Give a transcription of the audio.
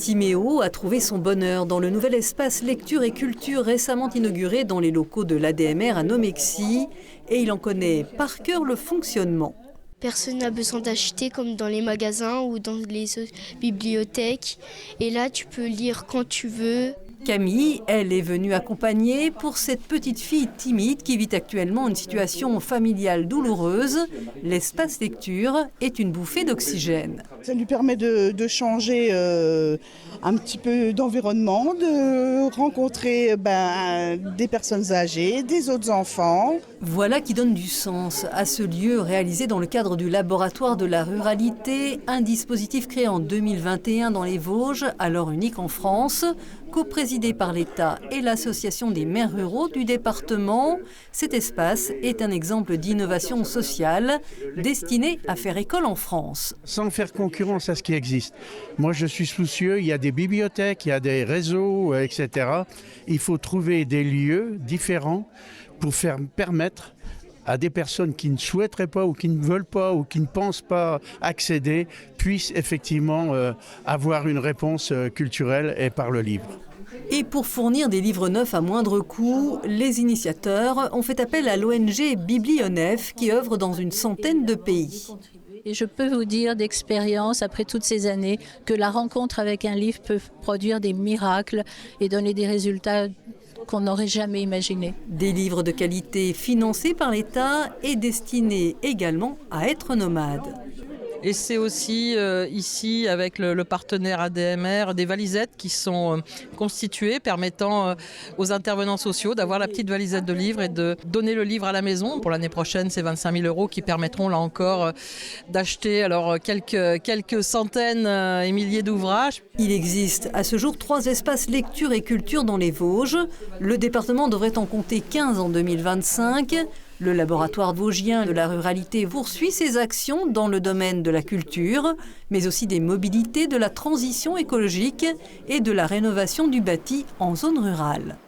Timéo a trouvé son bonheur dans le nouvel espace lecture et culture récemment inauguré dans les locaux de l'ADMR à Nomexy et il en connaît par cœur le fonctionnement. Personne n'a besoin d'acheter comme dans les magasins ou dans les bibliothèques. Et là, tu peux lire quand tu veux. Camille, elle, est venue accompagner pour cette petite fille timide qui vit actuellement une situation familiale douloureuse. L'espace lecture est une bouffée d'oxygène. Ça lui permet de changer un petit peu d'environnement, de rencontrer des personnes âgées, des autres enfants. Voilà qui donne du sens à ce lieu réalisé dans le cadre du laboratoire de la ruralité, un dispositif créé en 2021 dans les Vosges, alors unique en France, coprésidé par l'État et l'Association des maires ruraux du département. Cet espace est un exemple d'innovation sociale destiné à faire école en France. Sans faire concurrence à ce qui existe. Moi, je suis soucieux, il y a des bibliothèques, il y a des réseaux, etc. Il faut trouver des lieux différents pour permettre à des personnes qui ne souhaiteraient pas ou qui ne veulent pas ou qui ne pensent pas accéder, puissent effectivement avoir une réponse culturelle et par le livre. Et pour fournir des livres neufs à moindre coût, les initiateurs ont fait appel à l'ONG Biblionef qui œuvre dans une centaine de pays. Et je peux vous dire d'expérience, après toutes ces années, que la rencontre avec un livre peut produire des miracles et donner des résultats qu'on n'aurait jamais imaginés. Des livres de qualité financés par l'État et destinés également à être nomades. Et c'est aussi ici, avec le partenaire ADMR, des valisettes qui sont constituées, permettant aux intervenants sociaux d'avoir la petite valisette de livres et de donner le livre à la maison. Pour l'année prochaine, c'est 25 000 € qui permettront là encore d'acheter quelques centaines et milliers d'ouvrages. Il existe à ce jour 3 espaces lecture et culture dans les Vosges. Le département devrait en compter 15 en 2025. Le laboratoire vosgien de la ruralité poursuit ses actions dans le domaine de la culture, mais aussi des mobilités, de la transition écologique et de la rénovation du bâti en zone rurale.